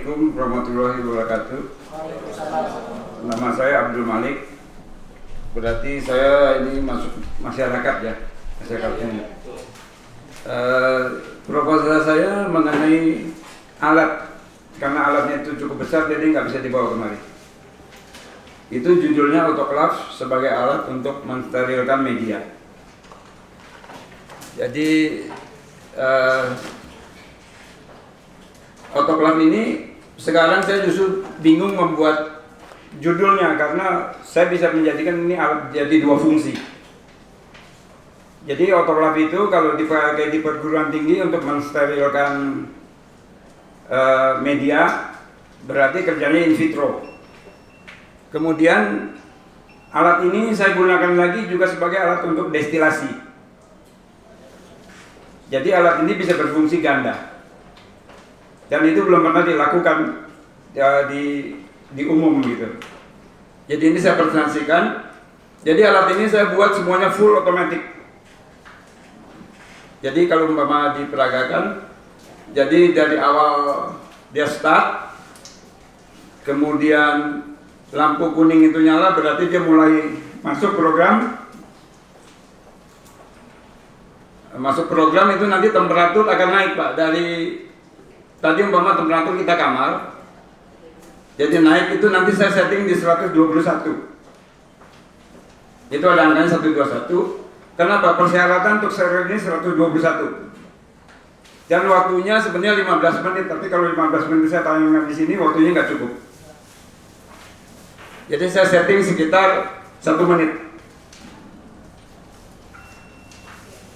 Assalamualaikum warahmatullahi wabarakatuh. Nama saya Abdul Malik. Berarti saya ini masuk masyarakat ya, masyarakatnya. Proposal saya mengenai alat, karena alatnya itu cukup besar jadi nggak bisa dibawa kemari. Itu judulnya autoclave sebagai alat untuk mensterilkan media. Jadi autoclave ini sekarang saya justru bingung membuat judulnya karena saya bisa menjadikan ini alat jadi dua fungsi. Jadi autoclave itu kalau dipakai di perguruan tinggi untuk mensterilkan media berarti kerjanya in vitro. Kemudian alat ini saya gunakan lagi juga sebagai alat untuk destilasi. Jadi alat ini bisa berfungsi ganda. Dan itu belum pernah dilakukan di umum gitu. Jadi ini saya presentasikan. Jadi alat ini saya buat semuanya full otomatis. Jadi kalau umpama diperagakan, jadi dari awal dia start, kemudian lampu kuning itu nyala, berarti dia mulai masuk program. Masuk program itu nanti temperatur akan naik Pak, dari tadi umpama temperatur kita kamar, jadi naik itu nanti saya setting di 121. Itu ada angkanya 121. Kenapa? Persyaratan untuk server ini 121. Dan waktunya sebenarnya 15 menit, tapi kalau 15 menit saya tayangkan di sini, waktunya nggak cukup. Jadi saya setting sekitar 1 menit.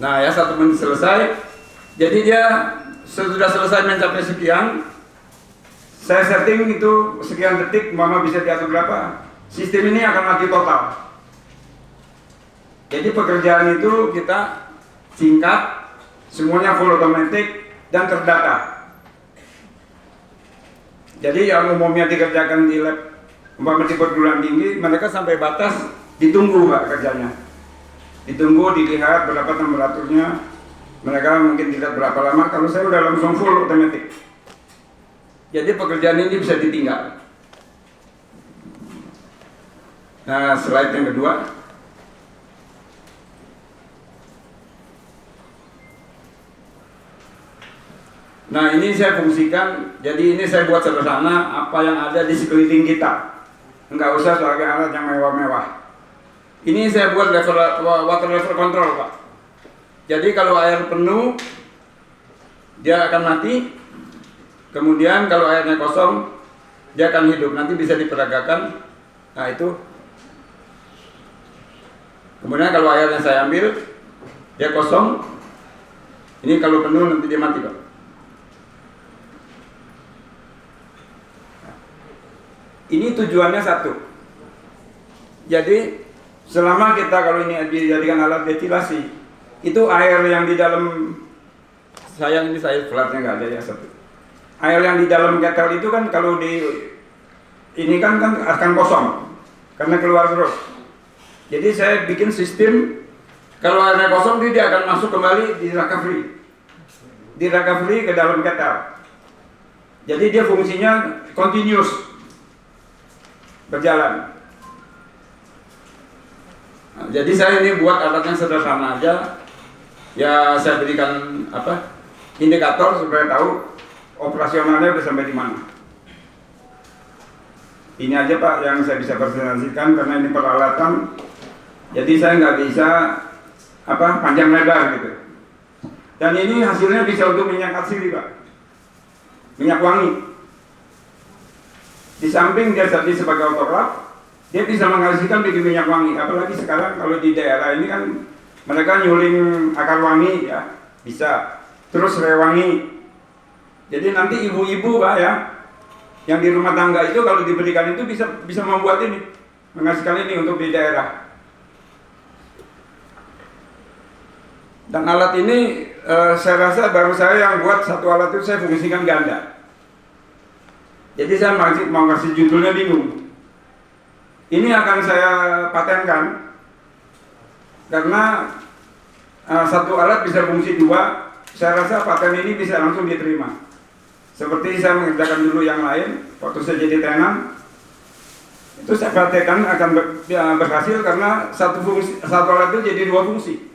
Nah ya 1 menit selesai. Jadi dia sudah selesai mencapai sekian, saya setting itu sekian detik, mama bisa diatur berapa. Sistem ini akan mati total. Jadi pekerjaan itu kita singkat, semuanya full otomatis dan terdata. Jadi yang umumnya dikerjakan di lab umpama di perguruan tinggi, mereka sampai batas ditunggu Pak kerjanya. Ditunggu, dilihat berapa temperaturnya, mereka mungkin tidak berapa lama. Kalau saya udah langsung full otomatis. Jadi pekerjaan ini bisa ditinggal. Nah, slide yang kedua. Nah, ini saya fungsikan. Jadi ini saya buat sederhana apa yang ada di sekeliling kita. Enggak usah sebagai alat yang mewah-mewah. Ini saya buat water level control Pak. Jadi kalau air penuh, dia akan mati. Kemudian kalau airnya kosong, dia akan hidup. Nanti bisa diperagakan. Nah itu. Kemudian kalau airnya saya ambil, dia kosong. Ini kalau penuh nanti dia mati Pak. Ini tujuannya satu. Jadi selama kita kalau ini dijadikan alat destilasi, itu air yang di dalam, sayang ini saya flatnya nggak ada ya satu. Air yang di dalam kettle itu kan kalau di ini kan akan kosong karena keluar terus. Jadi saya bikin sistem kalau airnya kosong dia akan masuk kembali di recovery ke dalam kettle. Jadi dia fungsinya continuous berjalan. Nah, jadi saya ini buat alatnya sederhana aja. Ya saya berikan indikator supaya tahu operasionalnya udah sampai di mana. Ini aja Pak yang saya bisa presentasikan karena ini peralatan. Jadi saya nggak bisa panjang lebar gitu. Dan ini hasilnya bisa untuk minyak asli Pak, minyak wangi. Di samping dia jadi sebagai autoclave, dia bisa menghasilkan bikin minyak wangi. Apalagi sekarang kalau di daerah ini kan mereka nyuling akar wangi ya, bisa. Terus rewangi. Jadi nanti ibu-ibu Pak ya, yang di rumah tangga itu kalau diberikan itu bisa membuat ini, menghasilkan ini untuk di daerah. Dan alat ini saya rasa baru saya yang buat satu alat itu saya fungsikan ganda. Jadi saya mau kasih judulnya bingung. Ini akan saya patenkan karena satu alat bisa fungsi dua. Saya rasa paten ini bisa langsung diterima. Seperti saya mengerjakan dulu yang lain, waktu saya jadi tenan, itu saya praktekkan akan berhasil karena satu alat itu jadi dua fungsi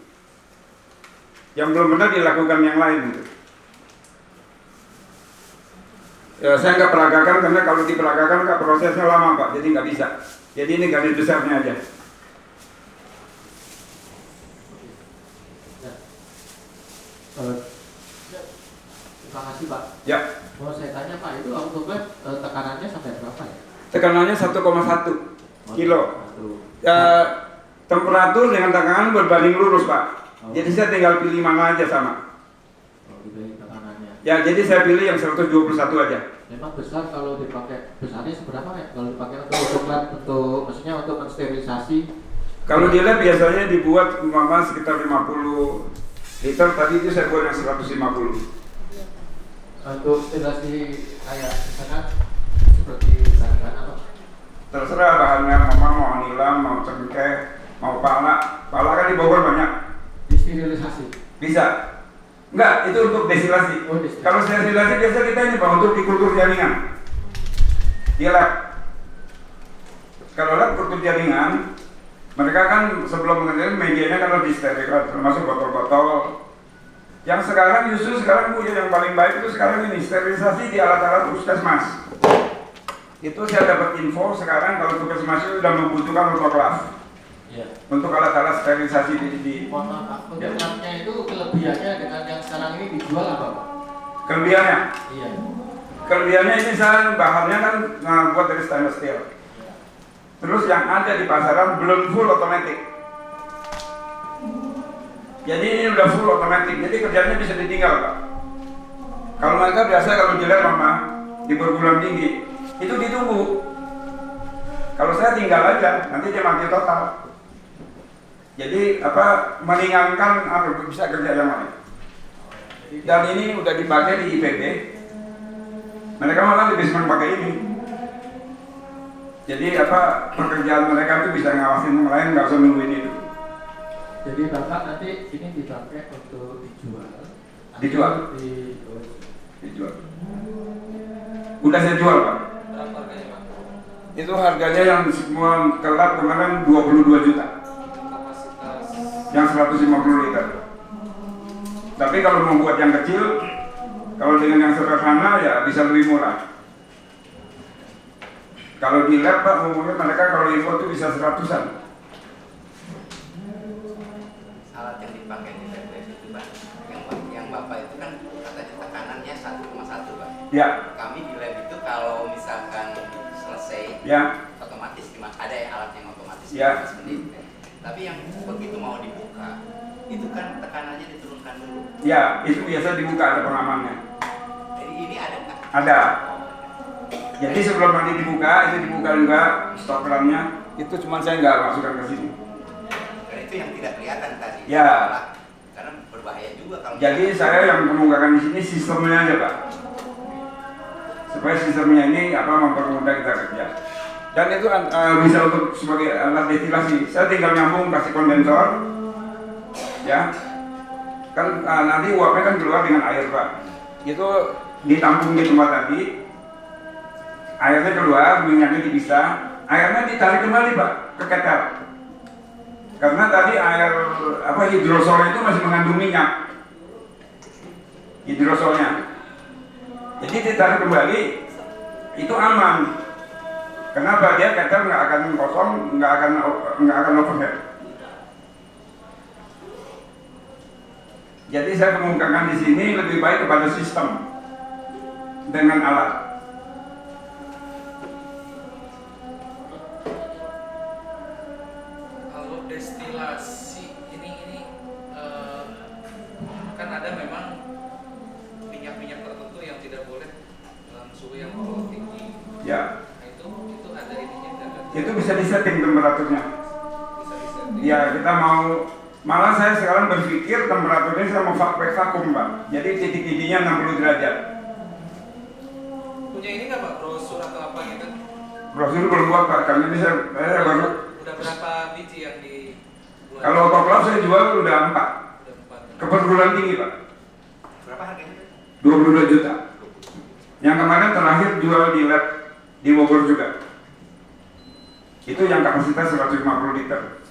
yang belum pernah dilakukan yang lain gitu. Ya, saya nggak peragakan karena kalau diperagakan prosesnya lama Pak, jadi nggak bisa. Jadi ini garis besarnya aja. Terima kasih Pak. Ya. Mau saya tanya Pak, itu autoclave tekanannya sampai berapa ya? Tekanannya 1,1 kilo. Ya, temperatur dengan tekanan berbanding lurus Pak. Jadi saya tinggal pilih mana aja sama. Ya, jadi saya pilih yang 121 aja. Memang besar kalau dipakai, besarnya seberapa ya? Kalau dipakai untuk lab, untuk maksudnya untuk mensterilisasi. Kalau di lab biasanya dibuat umpama sekitar 50 liter, tadi itu saya buat yang 150. Untuk sterilisasi kayak misalkan seperti bahan apa? Terserah bahannya, mau nilam, mau cengkeh, mau pala. Pala kan di Bogor banyak. Disterilisasi? Bisa. Enggak, itu untuk destilasi. Oh, destilasi. Kalau destilasi biasa kita ini Pak, untuk di kultur jaringan. Di lab. Kalau lab kultur jaringan, mereka kan sebelum mengerjakan medianya kalau disterilkan, termasuk botol-botol. Yang sekarang justru sekarang Bu, yang paling baik itu sekarang ini sterilisasi di alat-alat puskesmas. Itu saya dapat info sekarang kalau puskesmas itu sudah membutuhkan autoklaf. Ya. Untuk alat-alat sterilisasi di autoklafnya itu kelebihannya dengan yang sekarang ini dijual apa Pak? Kelebihannya? Iya. Kelebihannya ini saya bahannya kan buat dari stainless steel. Terus yang ada di pasaran belum full otomatis. Jadi ini udah full otomatis, jadi kerjanya bisa ditinggal Pak. Kalau mereka biasa kalau jelas Mama di perguruan tinggi itu ditunggu. Kalau saya tinggal aja, nanti dia mati total. Jadi meringankan bisa kerja yang lain. Dan ini udah dipakai di IPB. Mereka malah lebih senang pakai ini. Jadi pekerjaan mereka itu bisa ngawasin yang lain, nggak usah nungguin itu. Jadi Bapak nanti ini dipakai untuk dijual. Dijual. Dijual. Udah saya jual Pak. Berapa harganya Pak? Itu harganya yang semua kelap kemarin 22 juta. Yang 150 liter. Tapi kalau membuat yang kecil, kalau dengan yang sederhana ya bisa lebih murah. Kalau di lab Pak, umumnya mereka kalau impor itu bisa 100-an. Alat yang dipakai di lab itu Pak, yang Bapak itu kan katanya tekanannya 1,1 Pak. Ya. Kami di lab itu kalau misalkan selesai, ya, otomatis ada alat yang otomatis ya. seperti itu. Tapi yang begitu mau dibuka, itu kan tekanannya diturunkan dulu. Ya, itu biasa dibuka, ada pengamannya. Jadi ini ada nggak? Ada. Jadi sebelum nanti dibuka, itu dibuka juga stokrannya. Itu cuma saya nggak masukkan ke sini. Dan itu yang tidak kelihatan tadi. Ya. Karena berbahaya juga kalau. Jadi saya yang mengemukakan di sini sistemnya aja Pak. Supaya sistemnya ini mempermudah kita kerja. Dan itu bisa untuk sebagai alat destilasi. Saya tinggal nyambung kasih kondensor, ya. Kan nanti uapnya kan keluar dengan air Pak. Itu ditampung di tempat tadi. Airnya keluar, minyaknya dipisah. Airnya ditarik kembali Pak ke ketel. Karena tadi air hidrosol itu masih mengandung minyak. Hidrosolnya. Jadi ditarik kembali, itu aman. Kenapa? Dia ketel nggak akan kosong, nggak akan overhead. Jadi saya kemukakan di sini lebih baik kepada sistem dengan alat. Kalau destilasi ini kan ada memang minyak-minyak tertentu yang tidak boleh dalam suhu yang terlalu tinggi. Ya. Itu ada ininya enggak? Itu bisa disetting temperaturnya. Bisa disetting. Ya, kita malah saya sekarang berpikir temperaturnya saya mau pakai vakum Pak. Jadi titik intinya 60 derajat. Punya ini nggak Pak, brosur atau apa gitu? Brosur belum buat Pak, karena ini saya baru. Udah berapa biji yang dibuat? Kalau autoklaf saya jual udah 4. Udah 4. Ke perguruan tinggi Pak. Berapa harganya? 22 juta. Yang kemarin terakhir jual di lab di Bogor juga. Itu yang kapasitas 150 liter.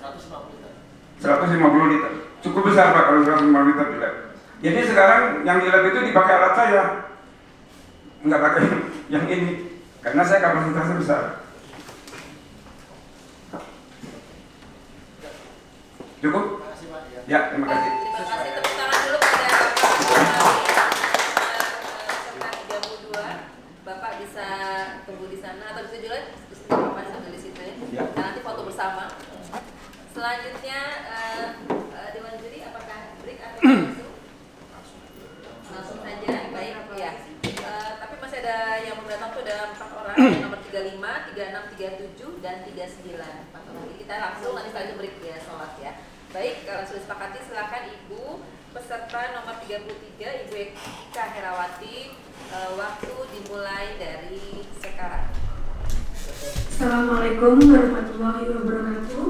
150 liter. Cukup besar Pak kalau 150 liter di lab. Jadi sekarang yang di lab itu dipakai alat saya. Enggak pakai yang ini. Karena saya kapasitasnya besar. Cukup? Ya, terima kasih. Terima kasih, tepuk tangan dulu pada Bapak peserta 32. Bapak bisa tunggu di sana atau bisa juga Bapak sambil di situ ya. Ya. Nah, nanti foto bersama. Selanjutnya Dewan Juri apakah break atau langsung saja? Baik, ya. Tapi masih ada yang mendatang tuh ada 4 orang, nomor 35, 36, 37 dan 39. 4 orang. Jadi kita langsung nanti saja break ya sholat ya. Baik, kalau sudah sepakati silakan Ibu peserta nomor 33 Ibu Ika Herawati, waktu dimulai dari sekarang. Assalamualaikum warahmatullahi wabarakatuh.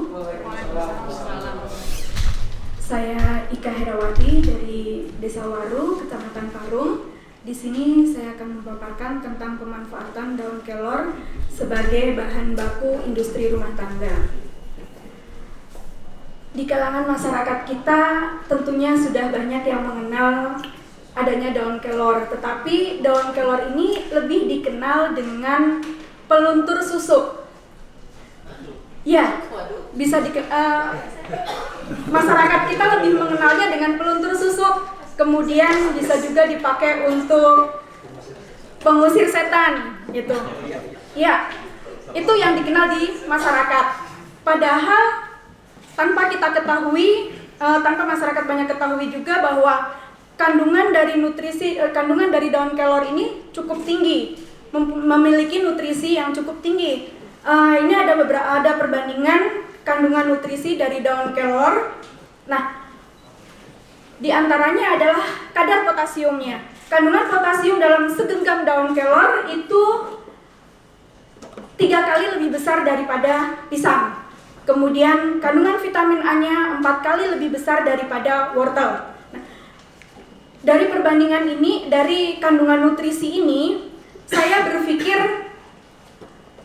Saya Ika Herawati dari Desa Waru, Kecamatan Parung. Di sini saya akan memaparkan tentang pemanfaatan daun kelor sebagai bahan baku industri rumah tangga. Di kalangan masyarakat kita tentunya sudah banyak yang mengenal adanya daun kelor, tetapi daun kelor ini lebih dikenal dengan peluntur susuk. Ya, bisa masyarakat kita lebih mengenalnya dengan peluntur susuk. Kemudian bisa juga dipakai untuk pengusir setan, gitu. Ya, itu yang dikenal di masyarakat. Padahal tanpa kita ketahui, tanpa masyarakat banyak ketahui juga bahwa kandungan dari kandungan dari daun kelor ini cukup tinggi, memiliki nutrisi yang cukup tinggi. Ini ada perbandingan kandungan nutrisi dari daun kelor. Nah, di antaranya adalah kadar potasiumnya. Kandungan potasium dalam segenggam daun kelor itu 3 kali lebih besar daripada pisang. Kemudian kandungan vitamin A-nya 4 kali lebih besar daripada wortel. Nah, dari perbandingan ini, dari kandungan nutrisi ini, saya berpikir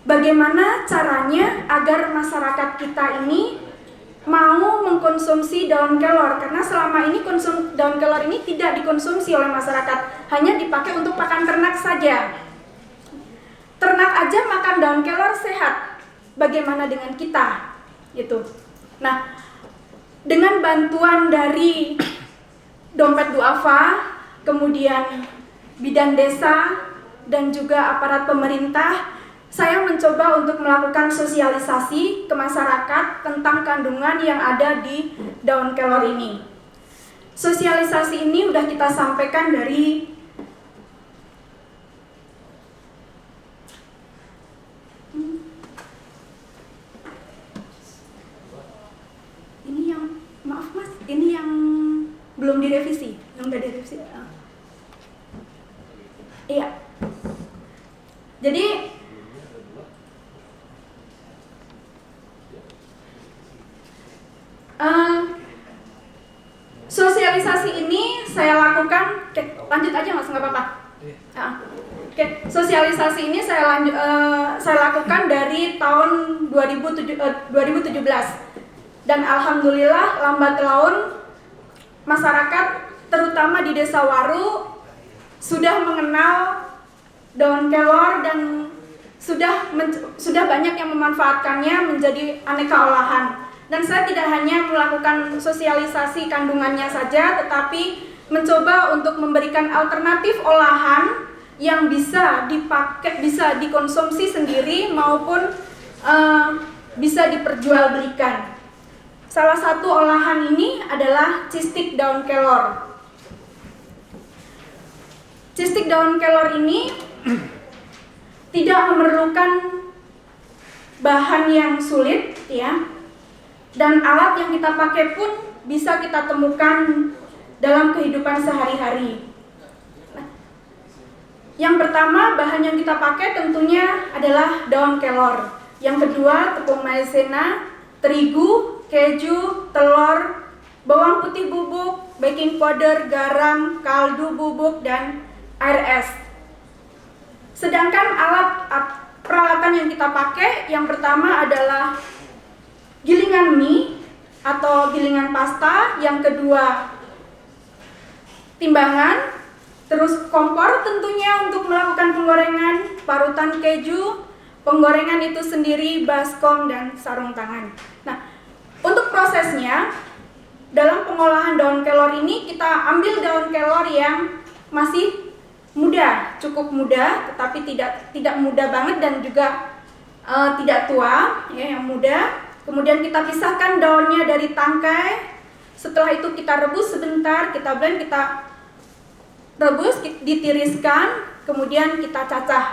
bagaimana caranya agar masyarakat kita ini mau mengkonsumsi daun kelor, karena selama ini daun kelor ini tidak dikonsumsi oleh masyarakat, hanya dipakai untuk pakan ternak saja. Ternak aja makan daun kelor sehat, bagaimana dengan kita? Gitu. Nah, dengan bantuan dari dompet duafa, kemudian bidan desa dan juga aparat pemerintah, saya mencoba untuk melakukan sosialisasi ke masyarakat tentang kandungan yang ada di daun kelor ini. Sosialisasi ini sudah kita sampaikan dari ini yang belum direvisi, yang udah direvisi. Iya. Jadi sosialisasi ini saya lakukan. Lanjut aja Mas, nggak apa-apa. Sosialisasi ini saya lakukan dari tahun 2017. Dan alhamdulillah lambat laun masyarakat terutama di Desa Waru sudah mengenal daun kelor dan sudah banyak yang memanfaatkannya menjadi aneka olahan. Dan saya tidak hanya melakukan sosialisasi kandungannya saja, tetapi mencoba untuk memberikan alternatif olahan yang bisa dipakai, bisa dikonsumsi sendiri maupun bisa diperjualbelikan. Salah satu olahan ini adalah cistik daun kelor. Cistik daun kelor ini tidak memerlukan bahan yang sulit, ya. Dan alat yang kita pakai pun bisa kita temukan dalam kehidupan sehari-hari. Nah, yang pertama, bahan yang kita pakai tentunya adalah daun kelor. Yang kedua, tepung maizena, terigu, keju, telur, bawang putih bubuk, baking powder, garam, kaldu bubuk, dan air es. Sedangkan peralatan yang kita pakai yang pertama adalah gilingan mie atau gilingan pasta, yang kedua timbangan, terus kompor tentunya untuk melakukan penggorengan, parutan keju, penggorengan itu sendiri, baskom, dan sarung tangan. Nah, untuk prosesnya, dalam pengolahan daun kelor ini kita ambil daun kelor yang masih muda, cukup muda, tetapi tidak muda banget dan juga tidak tua, ya, yang muda. Kemudian kita pisahkan daunnya dari tangkai. Setelah itu kita rebus sebentar, kita blend, kita rebus, ditiriskan, kemudian kita cacah.